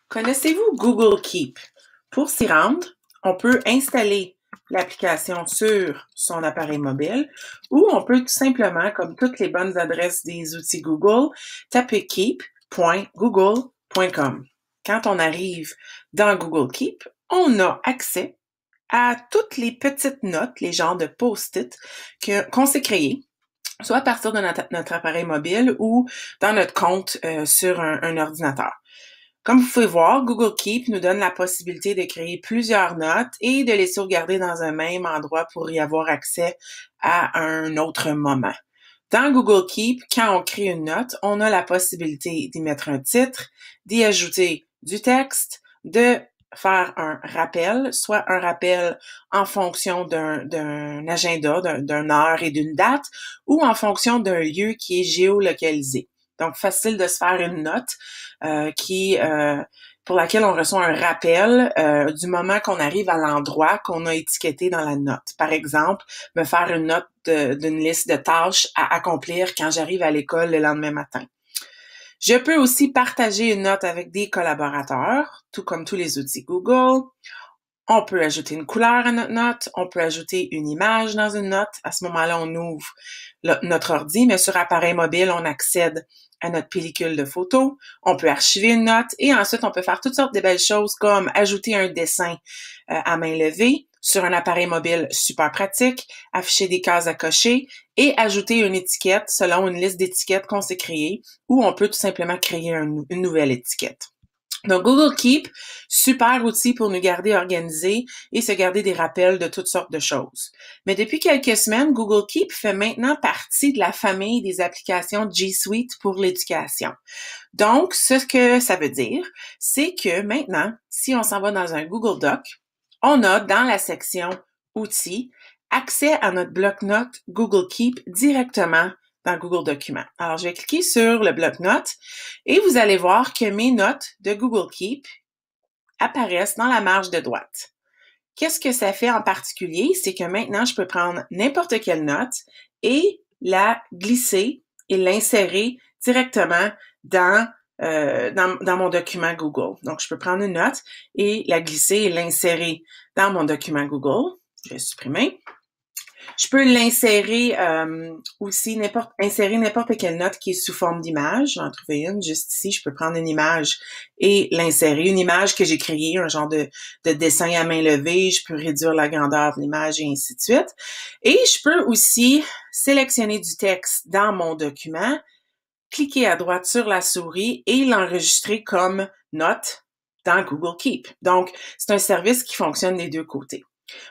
Connaissez-vous Google Keep? Pour s'y rendre, on peut installer l'application sur son appareil mobile ou on peut tout simplement, comme toutes les bonnes adresses des outils Google, taper keep.google.com. Quand on arrive dans Google Keep, on a accès à toutes les petites notes, les genres de post-it qu'on s'est créés, soit à partir de notre appareil mobile ou dans notre compte sur un ordinateur. Comme vous pouvez voir, Google Keep nous donne la possibilité de créer plusieurs notes et de les sauvegarder dans un même endroit pour y avoir accès à un autre moment. Dans Google Keep, quand on crée une note, on a la possibilité d'y mettre un titre, d'y ajouter du texte, de faire un rappel, soit un rappel en fonction d'un agenda, d'une heure et d'une date, ou en fonction d'un lieu qui est géolocalisé. Donc, facile de se faire une note pour laquelle on reçoit un rappel du moment qu'on arrive à l'endroit qu'on a étiqueté dans la note. Par exemple, me faire une note d'une liste de tâches à accomplir quand j'arrive à l'école le lendemain matin. Je peux aussi partager une note avec des collaborateurs, tout comme tous les outils Google. On peut ajouter une couleur à notre note, on peut ajouter une image dans une note. À ce moment-là, on ouvre notre ordi, mais sur appareil mobile, on accède à notre pellicule de photos. On peut archiver une note et ensuite, on peut faire toutes sortes de belles choses comme ajouter un dessin à main levée sur un appareil mobile super pratique, afficher des cases à cocher et ajouter une étiquette selon une liste d'étiquettes qu'on s'est créée ou on peut tout simplement créer une nouvelle étiquette. Donc, Google Keep, super outil pour nous garder organisés et se garder des rappels de toutes sortes de choses. Mais depuis quelques semaines, Google Keep fait maintenant partie de la famille des applications G Suite pour l'éducation. Donc, ce que ça veut dire, c'est que maintenant, si on s'en va dans un Google Doc, on a dans la section Outils accès à notre bloc-notes Google Keep directement dans Google Documents. Alors, je vais cliquer sur le bloc-notes et vous allez voir que mes notes de Google Keep apparaissent dans la marge de droite. Qu'est-ce que ça fait en particulier? C'est que maintenant, je peux prendre n'importe quelle note et la glisser et l'insérer directement dans mon document Google. Donc, je peux prendre une note et la glisser et l'insérer dans mon document Google. Je vais supprimer. Je peux l'insérer aussi, insérer n'importe quelle note qui est sous forme d'image. Je vais en trouver une juste ici. Je peux prendre une image et l'insérer. Une image que j'ai créée, un genre de dessin à main levée. Je peux réduire la grandeur de l'image et ainsi de suite. Et je peux aussi sélectionner du texte dans mon document, cliquer à droite sur la souris et l'enregistrer comme note dans Google Keep. Donc, c'est un service qui fonctionne des deux côtés.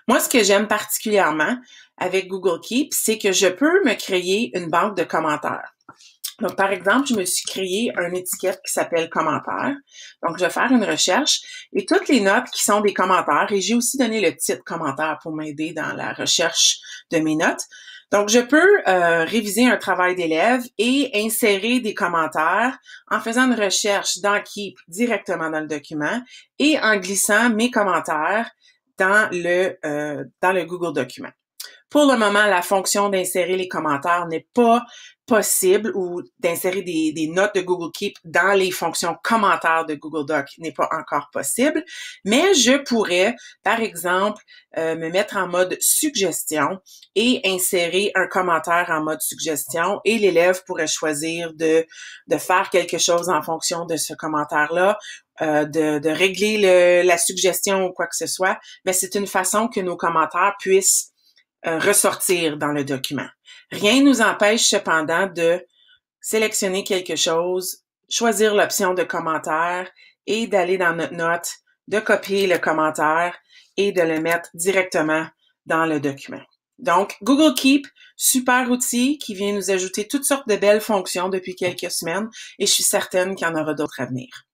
Moi, ce que j'aime particulièrement avec Google Keep, c'est que je peux me créer une banque de commentaires. Donc, par exemple, je me suis créé une étiquette qui s'appelle commentaires. Donc, je vais faire une recherche et toutes les notes qui sont des commentaires, et j'ai aussi donné le titre commentaire pour m'aider dans la recherche de mes notes. Donc, je peux réviser un travail d'élève et insérer des commentaires en faisant une recherche dans Keep directement dans le document et en glissant mes commentaires dans le Google Document. Pour le moment, la fonction d'insérer les commentaires n'est pas possible ou d'insérer des notes de Google Keep dans les fonctions commentaires de Google Doc n'est pas encore possible, mais je pourrais, par exemple, me mettre en mode suggestion et insérer un commentaire en mode suggestion et l'élève pourrait choisir de faire quelque chose en fonction de ce commentaire-là, de régler la suggestion ou quoi que ce soit, mais c'est une façon que nos commentaires puissent ressortir dans le document. Rien ne nous empêche cependant de sélectionner quelque chose, choisir l'option de commentaire et d'aller dans notre note, de copier le commentaire et de le mettre directement dans le document. Donc, Google Keep, super outil qui vient nous ajouter toutes sortes de belles fonctions depuis quelques semaines et je suis certaine qu'il y en aura d'autres à venir.